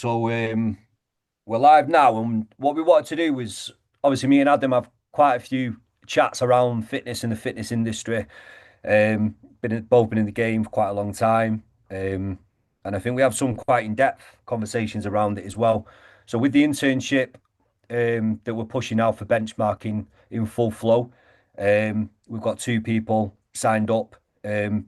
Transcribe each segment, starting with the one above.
So we're live now, and what we wanted to do was obviously me and Adam have quite a few chats around fitness and the fitness industry. Both been in the game for quite a long time, and I think we have some quite in-depth conversations around it as well. So with the internship that we're pushing now for benchmarking in full flow, we've got two people signed up. That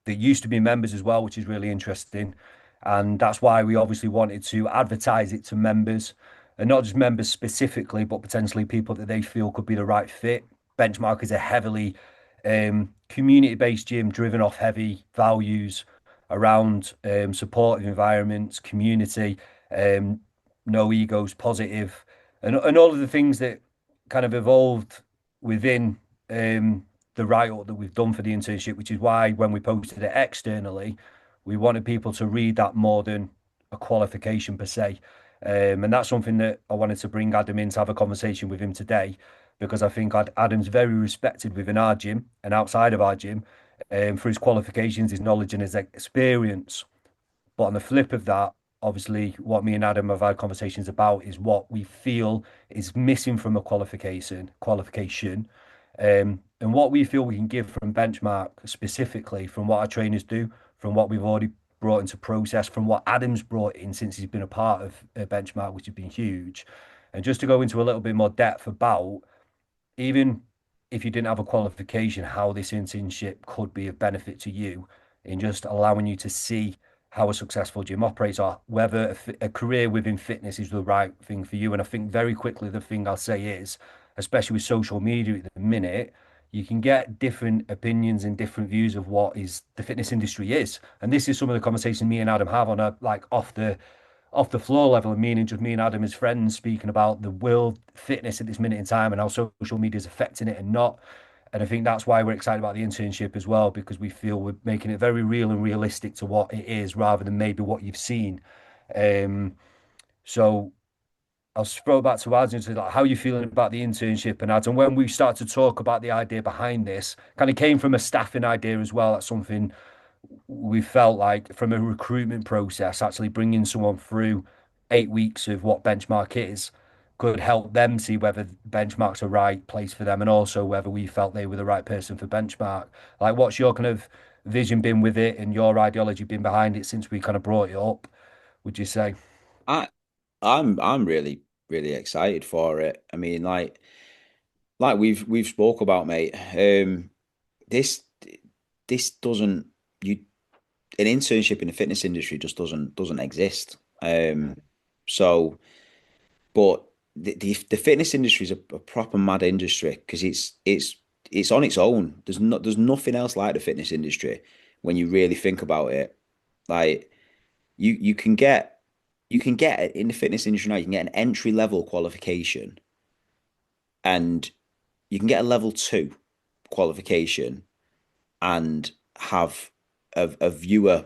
used to be members as well, which is really interesting. And that's why we obviously wanted to advertise it to members, and not just members specifically, but potentially people that they feel could be the right fit. Benchmark is a heavily community-based gym driven off heavy values around supportive environments, community, um, no egos, positive, and all of the things that kind of evolved within the write-up that we've done for the internship, which is why when we posted it externally, we wanted people to read that more than a qualification per se. And that's something that I wanted to bring Adam in to have a conversation with him today, because I think Adam's very respected within our gym and outside of our gym for his qualifications, his knowledge, and his experience. But on the flip of that, obviously, what me and Adam have had conversations about is what we feel is missing from a qualification, and what we feel we can give from benchmark specifically from what our trainers do, from what we've already brought into process, from what Adam's brought in since he's been a part of benchmark, which has been huge. And just to go into a little bit more depth about even if you didn't have a qualification, how this internship could be of benefit to you in just allowing you to see how a successful gym operates or whether a career within fitness is the right thing for you. And I think very quickly, the thing I'll say is, especially with social media at the minute, you can get different opinions and different views of what is the fitness industry is. And this is some of the conversation me and Adam have on a like off the floor level, meaning just me and Adam as friends speaking about the world fitness at this minute in time and how social media is affecting it and not. And I think that's why we're excited about the internship as well, because we feel we're making it very real and realistic to what it is rather than maybe what you've seen. Um, so I'll throw back to Adam to like how you feeling about the internship and Adam. When we start to talk about the idea behind this, kind of came from a staffing idea as well. That's something we felt like from a recruitment process, actually bringing someone through 8 weeks of what benchmark is could help them see whether benchmark's a right place for them and also whether we felt they were the right person for benchmark. Like, what's your kind of vision been with it and your ideology been behind it since we kind of brought it up, would you say? I I'm really excited for it. I mean, like we've spoke about, mate. This this doesn't you an internship in the fitness industry just doesn't exist. So, but the fitness industry is a proper mad industry because it's on its own. There's nothing else like the fitness industry when you really think about it. Like you you can get you can get in the fitness industry now, you can get an entry level qualification and you can get a level two qualification and have a viewer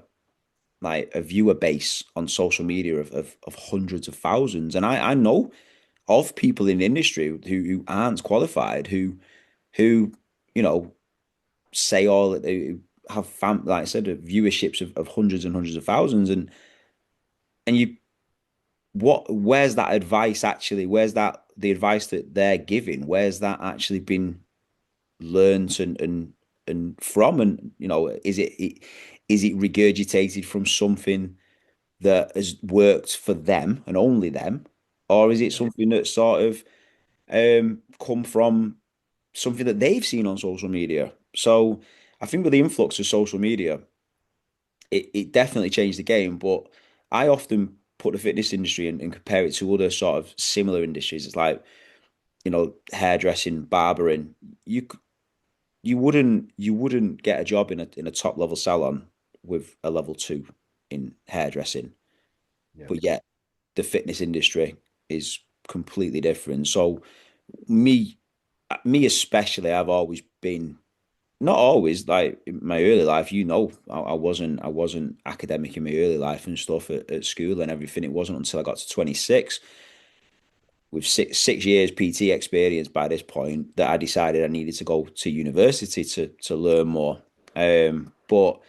base on social media of hundreds of thousands. And I know of people in the industry who aren't qualified who you know say all that they have like I said viewerships of hundreds and hundreds of thousands and you what where's that advice actually? Where's that the advice that they're giving? Where's that actually been learned and from? And is it regurgitated from something that has worked for them and only them, or is it something that sort of come from something that they've seen on social media? So I think with the influx of social media, it definitely changed the game. But I often put the fitness industry and compare it to other sort of similar industries. It's like, hairdressing, barbering. You you wouldn't get a job in a top level salon with a level two in hairdressing. Yeah. But yet the fitness industry is completely different. So me me especially, I've always been not always like in my early life, I wasn't academic in my early life and stuff at school and everything. It wasn't until I got to 26 with six years PT experience by this point that I decided I needed to go to university to learn more. But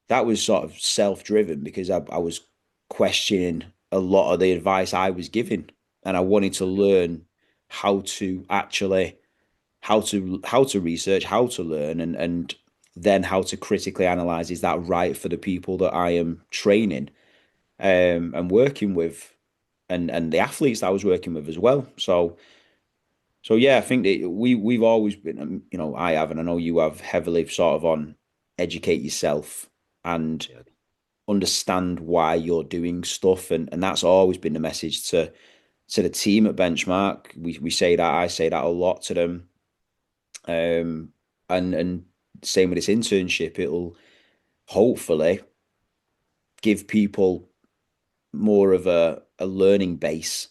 that was sort of self-driven because I was questioning a lot of the advice I was giving, and I wanted to learn how to actually how to research, how to learn, and then how to critically analyze, is that right for the people that I am training and working with, and the athletes that I was working with as well. So yeah, I think that we've always been, I have, and I know you have, heavily sort of on educate yourself and Yeah. understand why you're doing stuff, and that's always been the message to the team at Benchmark. We say that, I say that a lot to them, um, and same with this internship. It'll hopefully give people more of a learning base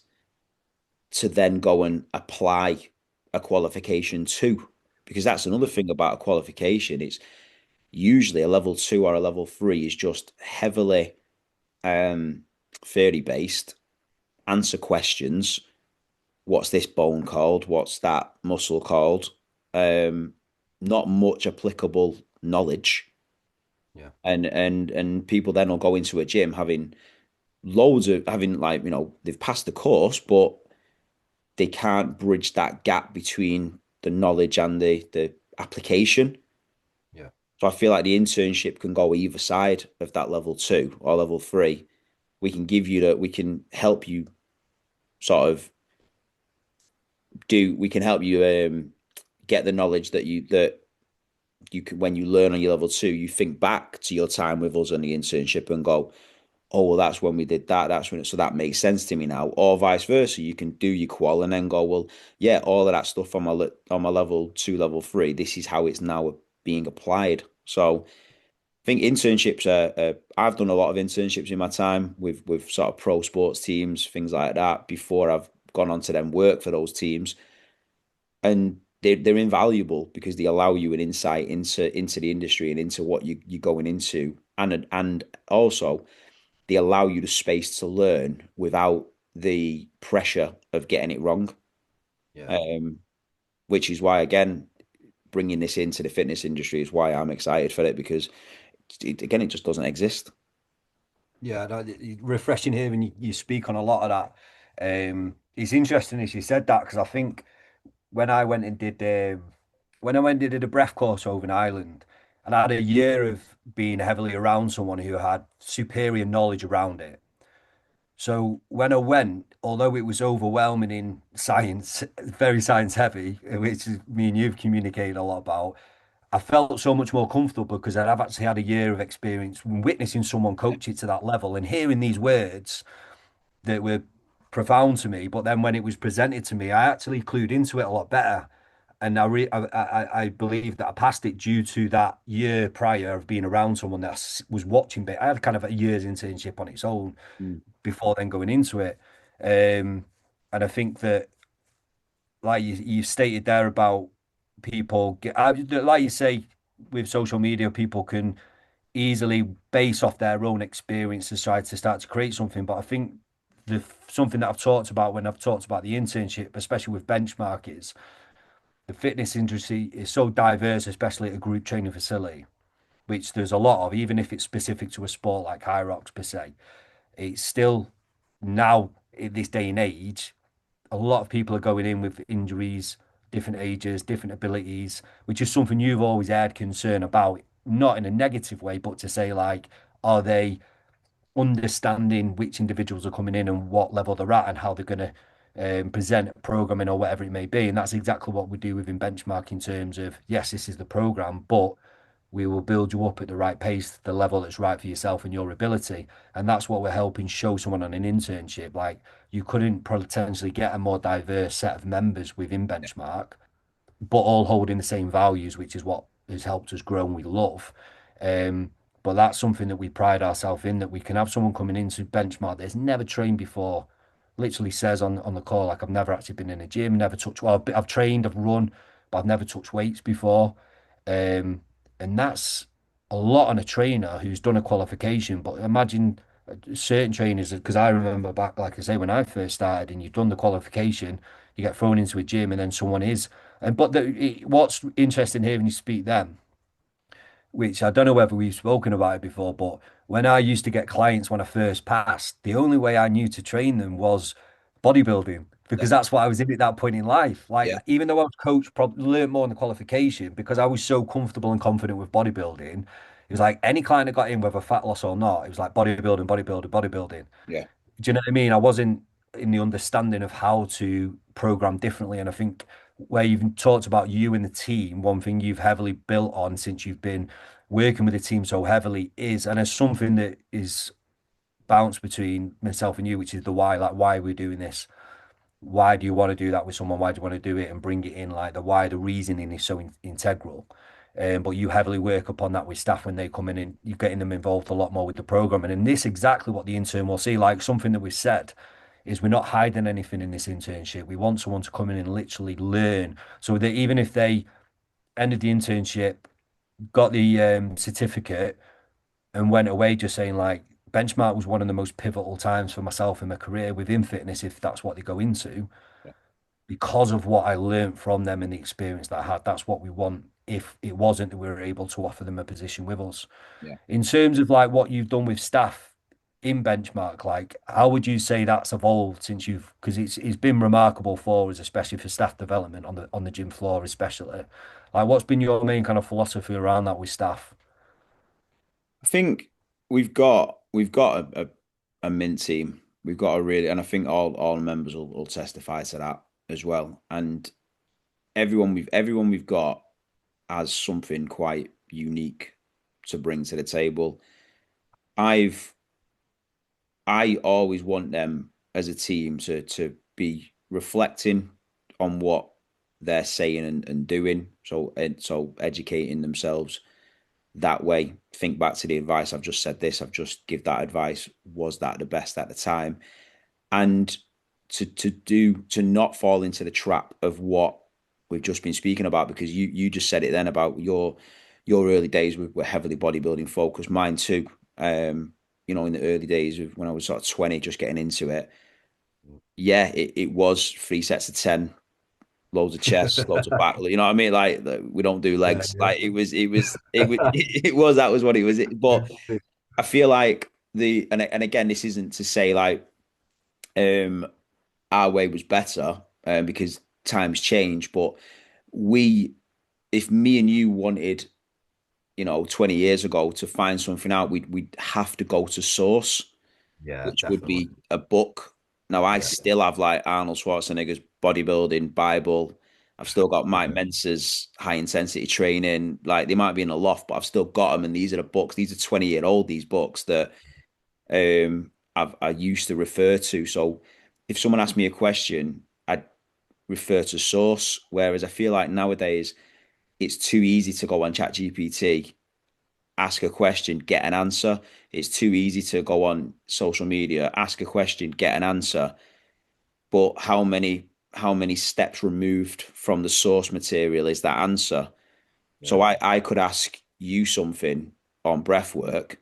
to then go and apply a qualification to. Because that's another thing about a qualification. It's usually a level two or a level three is just heavily um, theory based, answer questions. What's this bone called? What's that muscle called? Um, Not much applicable knowledge. Yeah. And people then will go into a gym having loads of having, like, they've passed the course, but they can't bridge that gap between the knowledge and the application. Yeah. So I feel like the internship can go either side of that level two or level three. We can help you sort of we can help you get the knowledge that you can, when you learn on your level two, you think back to your time with us on the internship and go, oh, well, that's when we did that. So that makes sense to me now. Or vice versa. You can do your qual and then go, well, yeah, all of that stuff on my level two, level three, this is how it's now being applied. So I think internships I've done a lot of internships in my time with sort of pro sports teams, things like that, before I've gone on to then work for those teams. And they're invaluable because they allow you an insight into the industry and into what you're going into. And also they allow you the space to learn without the pressure of getting it wrong. Yeah. Um, which is why, again, bringing this into the fitness industry is why I'm excited for it, because again, it just doesn't exist. Yeah, no, refreshing hearing you speak on a lot of that. It's interesting as you said that because I think when I went and did when I went and did a breath course over in Ireland, and I had a year of being heavily around someone who had superior knowledge around it. So when I went, although it was overwhelming in science, very science heavy, which is me and you've communicated a lot about, I felt so much more comfortable because I've actually had a year of experience witnessing someone coach it to that level and hearing these words that were profound to me. But then when it was presented to me, I actually clued into it a lot better. And I believe that I passed it due to that year prior of being around someone that was watching. But I had kind of a year's internship on its own Mm. before then going into it. And I think that, like you stated there about people, like you say, with social media, people can easily base off their own experience to try to start to create something. But I think something that I've talked about when I've talked about the internship, especially with benchmark, is the fitness industry is so diverse, especially at a group training facility, which there's a lot of, even if it's specific to a sport like high rocks per se. It's still now in this day and age, a lot of people are going in with injuries, different ages, different abilities, which is something you've always had concern about, not in a negative way, but to say like, are they understanding which individuals are coming in and what level they're at and how they're going to present programming or whatever it may be. And that's exactly what we do within benchmark in terms of, yes, this is the program, but we will build you up at the right pace, the level that's right for yourself and your ability. And that's what we're helping show someone on an internship. Like you couldn't potentially get a more diverse set of members within benchmark, but all holding the same values, which is what has helped us grow and we love. Um, but that's something that we pride ourselves in, that we can have someone coming into benchmark that's never trained before, literally says on the call, like I've never actually been in a gym, never touched, well, I've trained, I've run, but I've never touched weights before. And that's a lot on a trainer who's done a qualification. But imagine certain trainers, because I remember back, like I say, when I first started and you've done the qualification, you get thrown into a gym and then someone is. And but what's interesting hearing you speak then, which I don't know whether we've spoken about it before, but when I used to get clients when I first passed, the only way I knew to train them was bodybuilding Yeah, because that's what I was in at that point in life. Like, yeah, even though I was coach, probably learned more in the qualification because I was so comfortable and confident with bodybuilding. It was like any client that got in, whether fat loss or not, it was like bodybuilding, bodybuilding, bodybuilding. yeah. Do you know what I mean? I wasn't in the understanding of how to program differently. And I think where you've talked about you and the team, one thing you've heavily built on since you've been working with the team so heavily is, and it's something that is bounced between myself and you, which is the why, like why we're doing this. Why do you want to do that with someone? Why do you want to do it and bring it in? Like the why, the reasoning is so integral. But you heavily work upon that with staff when they come in and you're getting them involved a lot more with the program. And this exactly what the intern will see. Like something that we've said is we're not hiding anything in this internship. We want someone to come in and literally learn so that even if they ended the internship, got the certificate and went away just saying like benchmark was one of the most pivotal times for myself in my career within fitness, if that's what they go into Yeah. because of what I learned from them and the experience that I had. That's what we want. If it wasn't that we were able to offer them a position with us. Yeah. In terms of like what you've done with staff in benchmark, like how would you say that's evolved since you've because it's been remarkable for us, especially for staff development on the gym floor, especially. Like what's been your main kind of philosophy around that with staff? I think we've got a mint team. We've got a really, and I think all members will testify to that as well. And everyone we've got has something quite unique to bring to the table. I've I always want them as a team to be reflecting on what they're saying and doing. So educating themselves that way. Think back to the advice I've just said this. I've just give that advice. Was that the best at the time? And to not fall into the trap of what we've just been speaking about because you just said it then about your early days were heavily bodybuilding focused. Mine too. In the early days of when I was sort of 20, just getting into it. Yeah, it was 3 sets of 10, loads of chest, loads of back. You know what I mean? Like we don't do Yeah, legs. yeah. Like it was it was that was what it was. But I feel like and again, this isn't to say like um our way was better because times change. But we, if me and you wanted, 20 years ago to find something out, we'd have to go to source, Yeah, which would definitely. be a book. Now I Yeah. still have like Arnold Schwarzenegger's bodybuilding Bible. I've still got Mike Yeah. Mentz's high intensity training. Like they might be in a loft, but I've still got them. And these are the books. These are 20-year-old. These books that I used to refer to. So if someone asked me a question, I'd refer to source. Whereas I feel like nowadays it's too easy to go on ChatGPT, ask a question, get an answer. It's too easy to go on social media, ask a question, get an answer. But how many steps removed from the source material is that answer? So Yeah. I could ask you something on breath work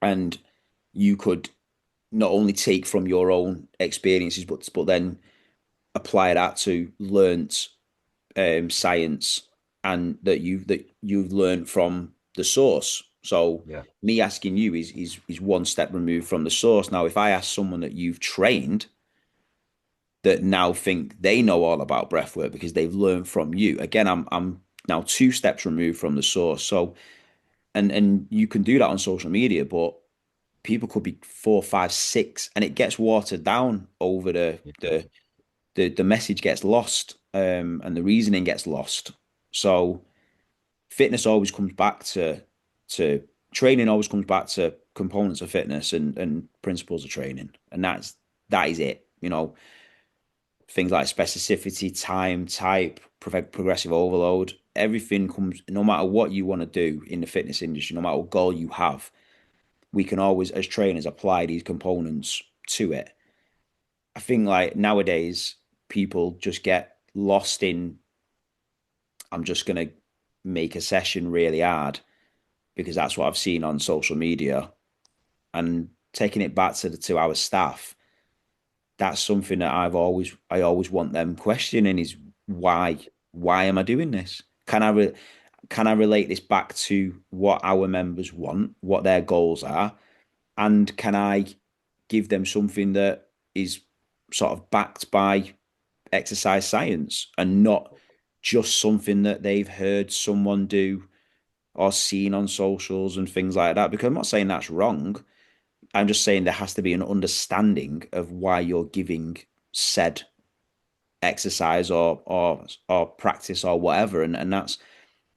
and you could not only take from your own experiences, but then apply that to learnt science and that you've learned from the source. So Yeah. me asking you is one step removed from the source. Now, if I ask someone that you've trained that now think they know all about breathwork because they've learned from you, again, I'm now 2 steps removed from the source. So and you can do that on social media, but people could be 4, 5, 6, and it gets watered down over the Yeah. the the message gets lost, and the reasoning gets lost. So fitness always comes back to training always comes back to components of fitness and principles of training, and that is it. Things like specificity, time, type, progressive overload. Everything comes, no matter what you want to do in the fitness industry, no matter what goal you have, we can always, as trainers, apply these components to it. I think like nowadays, people just get lost in, I'm just going to make a session really hard because that's what I've seen on social media. And taking it back to our staff, that's something that I always want them questioning is why am I doing this? Can I can I relate this back to what our members want, what their goals are, and can I give them something that is sort of backed by exercise science and not just something that they've heard someone do or seen on socials and things like that? Because I'm not saying that's wrong. I'm just saying there has to be an understanding of why you're giving said exercise or practice or whatever, and that's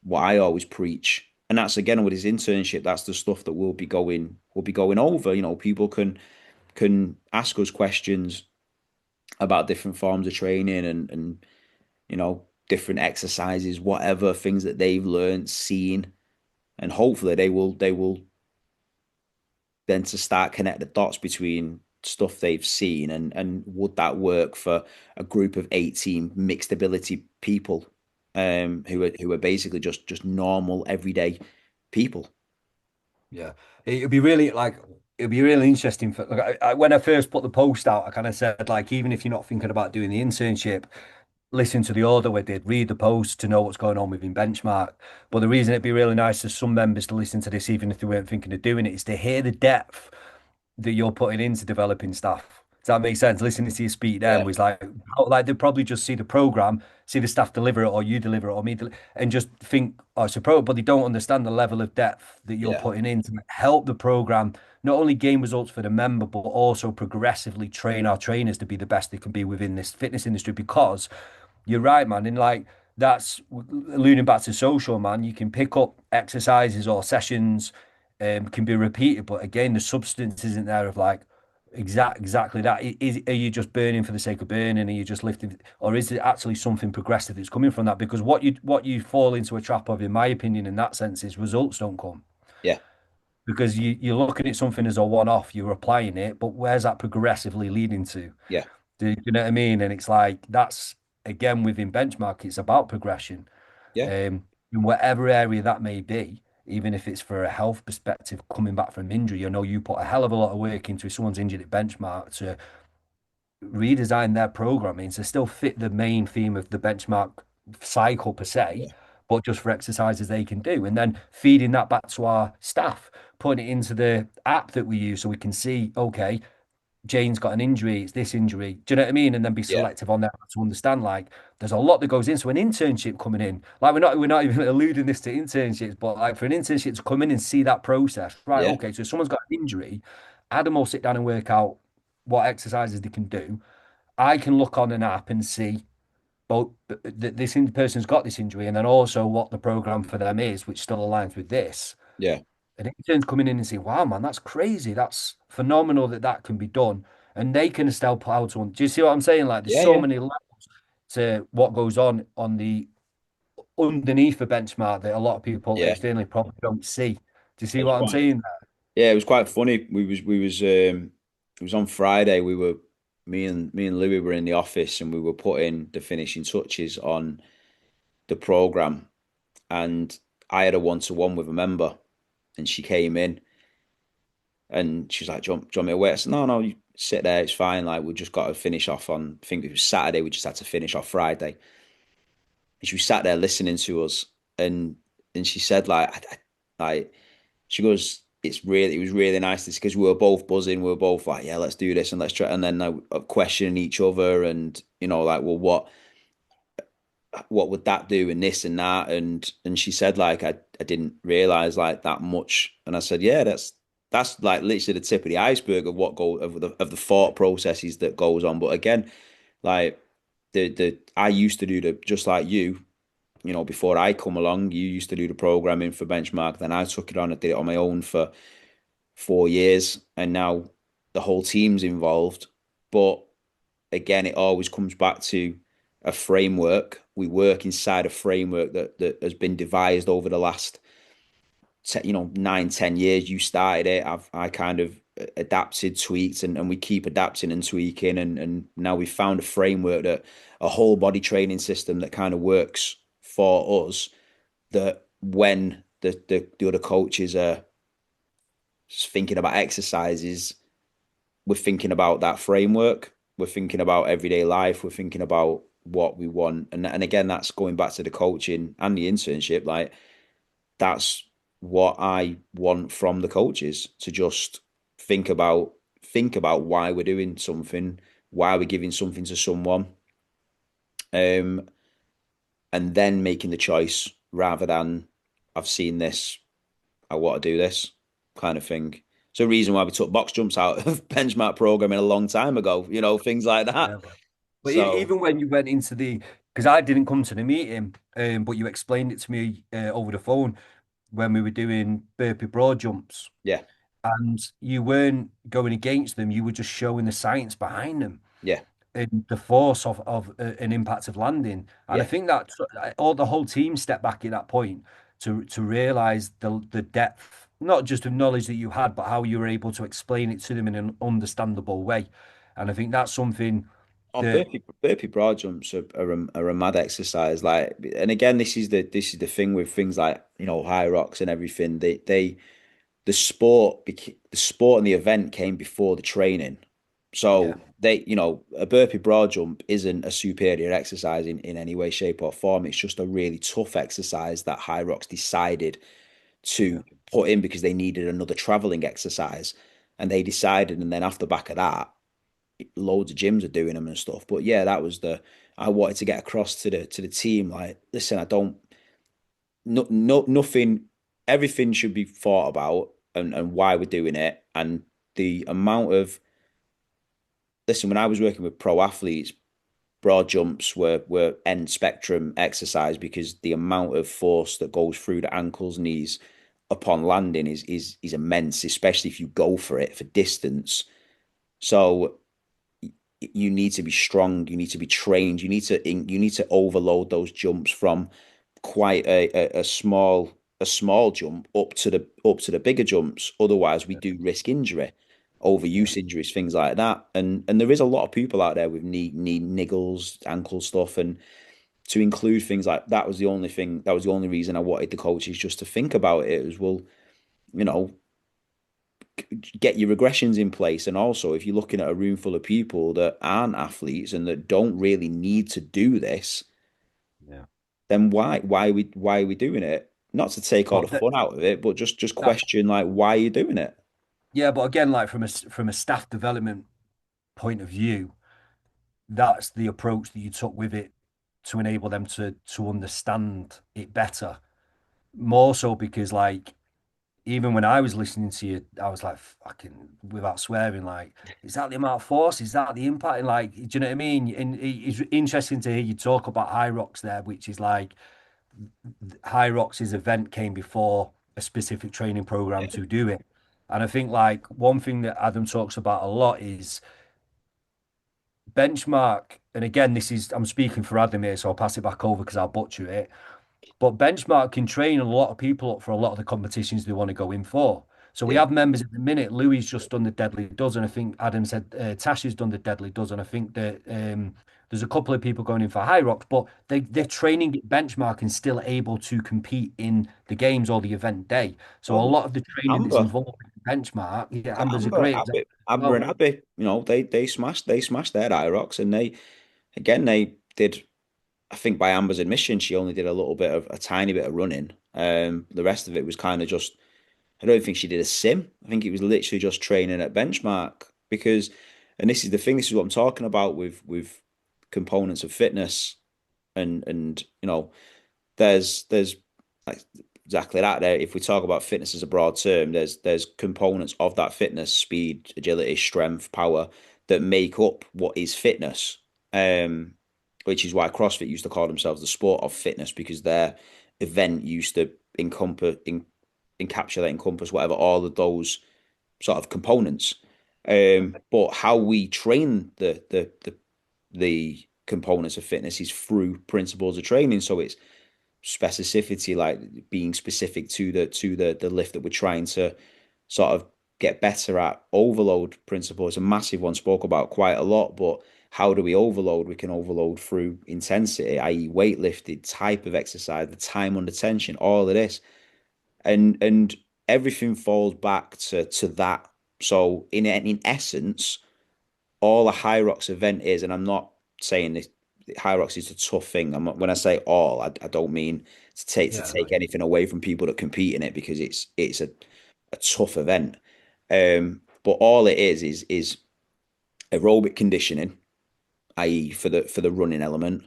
what I always preach. And that's again with his internship, that's the stuff that we'll be going over. People can ask us questions about different forms of training and different exercises, whatever things that they've learned, seen, and hopefully they will then to start connect the dots between stuff they've seen and would that work for a group of 18 mixed ability people who are basically just normal everyday people. Yeah, it'd be really like it'd be really interesting for like when I first put the post out, I kind of said like even if you're not thinking about doing the internship, listen to the order we did, read the post to know what's going on within benchmark. But the reason it'd be really nice for some members to listen to this, even if they weren't thinking of doing it, is to hear the depth that you're putting into developing staff. Does that make sense? Listening to you speak then Yeah, was like they probably just see the program, see the staff deliver it, or you deliver it, or and just think, oh, it's a program, but they don't understand the level of depth that you're yeah, putting in to help the program not only gain results for the member, but also progressively train our trainers to be the best they can be within this fitness industry. Because you're right, man. And like that's alluding back to social, man. You can pick up exercises or sessions, can be repeated, but again, the substance isn't there of like exactly that. Are you just burning for the sake of burning? Are you just lifting, or is it actually something progressive that's coming from that? Because what you fall into a trap of, in my opinion, in that sense, is results don't come yeah, because you're looking at something as a one-off, you're applying it, but where's that progressively leading to? yeah, Do you know what I mean? And it's like that's again within benchmark, it's about progression, yeah, in whatever area that may be. Even if it's for a health perspective, coming back from injury, you put a hell of a lot of work into if someone's injured at benchmark to redesign their programming to still fit the main theme of the benchmark cycle per se, yeah, but just for exercises they can do. And then feeding that back to our staff, putting it into the app that we use so we can see, okay, Jane's got an injury, it's this injury. Do you know what I mean? And then be yeah, selective on that to understand like there's a lot that goes in. So an internship coming in, like we're not even alluding this to internships, but like for an internship to come in and see that process, right? yeah, Okay, so if someone's got an injury, Adam will sit down and work out what exercises they can do. I can look on an app and see, well, person's got this injury, and then also what the program for them is, which still aligns with this. yeah, And interns coming in and say, wow, man, that's crazy. That's phenomenal that that can be done. And they can still put out on. Do you see what I'm saying? Like, there's yeah, so yeah, many levels to what goes on the underneath the benchmark that a lot of people yeah. externally probably don't see. Do you see It's what I'm quite, saying? yeah, it was quite funny. It was on Friday. Me and Louis were in the office and we were putting the finishing touches on the program. And I had a one-to-one with a member, and she came in and she was like, "Do you want me to wait?" I said, "No, you sit there. It's fine. Like we just got to finish off on. I think it was Saturday. We just had to finish off Friday." And she was sat there listening to us, and she said like she goes, it was really nice because we were both buzzing. We were both like, yeah, let's do this and let's try. And then like questioning each other and, like, well, what would that do and this and that? And she said like, I didn't realize like that much. And I said, yeah, that's like literally the tip of the iceberg of of the thought processes that goes on. But again, like the I used to do the just like before I come along, you used to do the programming for Benchmark. Then I took it on. I did it on my own for 4 years, and now the whole team's involved. But again, it always comes back to a framework. We work inside a framework that has been devised over the last 9, 10 years. You started it. I kind of adapted, tweaked, and we keep adapting and tweaking. And now we've found a framework, that a whole body training system that kind of works for us. That when the other coaches are thinking about exercises, we're thinking about that framework. We're thinking about everyday life. We're thinking about what we want. And again, that's going back to the coaching and the internship. Like, that's what I want from the coaches to just think about think about why we're doing something, why we're giving something to someone, um, and then making the choice rather than I've seen this, I want to do this kind of thing. It's a reason why we took box jumps out of benchmark programming a long time ago, things like that. Yeah. But So even when you went into because I didn't come to the meeting, but you explained it to me over the phone when we were doing burpee broad jumps, yeah, and you weren't going against them, you were just showing the science behind them yeah, and the force of an impact of landing. And I yeah. think that all the whole team stepped back at that point to realize the depth, not just of knowledge that you had, but how you were able to explain it to them in an understandable way. And I think that's something Oh, that, burpee broad jumps are a mad exercise. Like, and again, this is the thing with things like high rocks and everything. The sport and the event came before the training, yeah, so a burpee broad jump isn't a superior exercise in any way, shape, or form. It's just a really tough exercise that High Rocks decided yeah, to put in because they needed another traveling exercise, and they decided, and then off the back of that loads of gyms are doing them and stuff. But yeah, that was the I wanted to get across to the team. Like, listen, I don't nothing. Everything should be thought about and why we're doing it and the amount of listen. When I was working with pro athletes, broad jumps were end spectrum exercise because the amount of force that goes through the ankles, knees upon landing is immense, especially if you go for it for distance. So you need to be strong, you need to be trained, you need to overload those jumps from quite a small jump up to the bigger jumps. Otherwise, we do risk injury, yeah, overuse injuries, things like that. And there is a lot of people out there with knee niggles, ankle stuff, and to include things like that was the only thing. That was the only reason I wanted the coaches just to think about it. As well, you know, get your regressions in place. And also, if you're looking at a room full of people that aren't athletes and that don't really need to do this, yeah. then why are we doing it? Not to take all the But fun out of it, but just that, question like why are you doing it? yeah, but again, like from a staff development point of view, that's the approach that you took with it to enable them to understand it better. More so because like even when I was listening to you, I was like fucking without swearing, like, is that the amount of force? Is that the impact? And like, do you know what I mean? And it's interesting to hear you talk about High Rocks there, which is like High Rocks' event came before a specific training program to do it. And I think like one thing that Adam talks about a lot is benchmark. And again, this is I'm speaking for Adam here, so I'll pass it back over because I'll butcher it. But benchmark can train a lot of people up for a lot of the competitions they want to go in for. So we Yeah. have members at the minute. Louis just done the deadly dozen. I think Adam said Tasha's done the deadly dozen. I think that there's a couple of people going in for high rocks, but they're training at benchmark and still able to compete in the games or the event day. So a Oh, lot of the training that's Amber. involved in benchmark, yeah, Look at Amber's a Amber, great example. Abby, Amber and Oh, Abby. They smashed their IROX, and they did. I think by Amber's admission, she only did a tiny bit of running. The rest of it was kind of just. I don't think she did a sim. I think it was literally just training at benchmark because, and this is the thing. This is what I'm talking about with components of fitness, and there's like exactly that there. If we talk about fitness as a broad term, there's components of that fitness: speed, agility, strength, power that make up what is fitness. Um, which is why CrossFit used to call themselves the sport of fitness because their event used to encapsulate, encompass whatever all of those sort of components. But how we train the components of fitness is through principles of training. So it's specificity, like being specific to the lift that we're trying to sort of get better at. Overload principle is a massive one, spoke about quite a lot, but how do we overload? We can overload through intensity, i.e., weightlifted, type of exercise, the time under tension, all of this. And everything falls back to that. So in essence, all a High Rocks event is, and I'm not saying this high rocks is a tough thing. When I say all, I don't mean to Yeah, take anything away from people that compete in it because it's a tough event. But all it is aerobic conditioning, i.e., for the running element,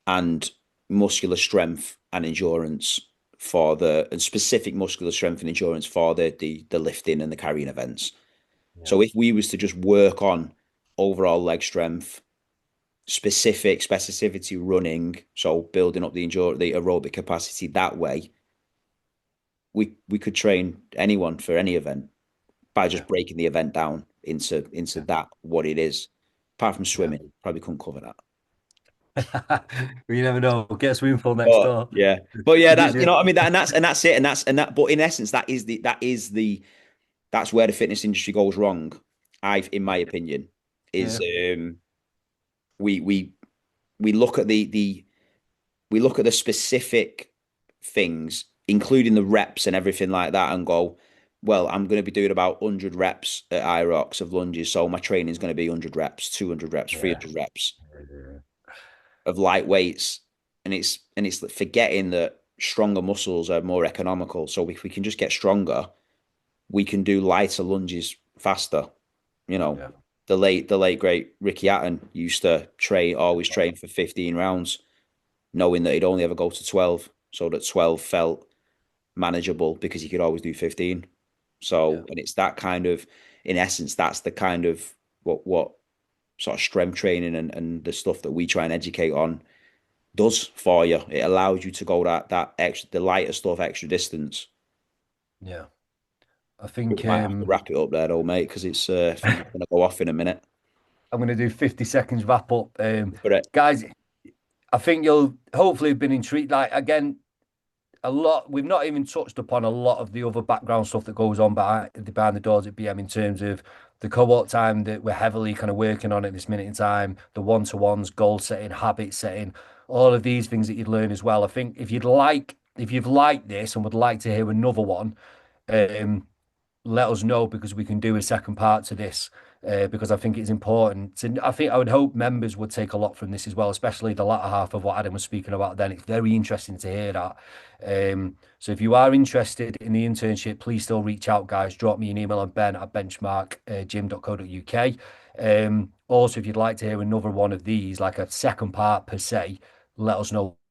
and muscular strength and endurance for the and specific muscular strength and endurance for the lifting and the carrying events. yeah, So if we was to just work on overall leg strength, specificity running, so building up the aerobic capacity that way, we could train anyone for any event by yeah, just breaking the event down into yeah, that what it is. Apart from yeah. swimming, probably couldn't cover that. You never know. Get a swimming pool next But door. yeah, but yeah, Gives that you you, know what I mean. And that's it, and that. But in essence, that's where the fitness industry goes wrong. In my opinion, is yeah, we we we look at we look at the specific things, including the reps and everything like that, and go, well, I'm going to be doing about 100 reps at IROX of lunges, so my training is going to be 100 reps, 200 reps, yeah, 300 reps yeah, of light weights, and it's forgetting that stronger muscles are more economical. So if we can just get stronger, we can do lighter lunges faster. You know, yeah. the late great Ricky Hatton used to always train for 15 rounds, knowing that he'd only ever go to 12, so that 12 felt manageable because he could always do 15. Yeah. So, and it's that kind of, in essence, that's the kind of what sort of strength training and the stuff that we try and educate on does for you. It allows you to go that extra, the lighter stuff, extra distance. Yeah. I We think might have to wrap it up there, though, mate, because I think it's going to go off in a minute. I'm going to do 50 seconds wrap up. But Guys, I think you'll hopefully have been intrigued. Like, again, a lot, we've not even touched upon a lot of the other background stuff that goes on behind the doors at BM in terms of the cohort time that we're heavily kind of working on at this minute in time, the one-to-ones, goal setting, habit setting, all of these things that you'd learn as well. I think if you've liked this and would like to hear another one, um, let us know because we can do a second part to this because I think it's important. And I think I would hope members would take a lot from this as well, especially the latter half of what Adam was speaking about then. It's very interesting to hear that. So if you are interested in the internship, please still reach out, guys. Drop me an email on ben@benchmarkgym.co.uk. Also, if you'd like to hear another one of these, like a second part per se, let us know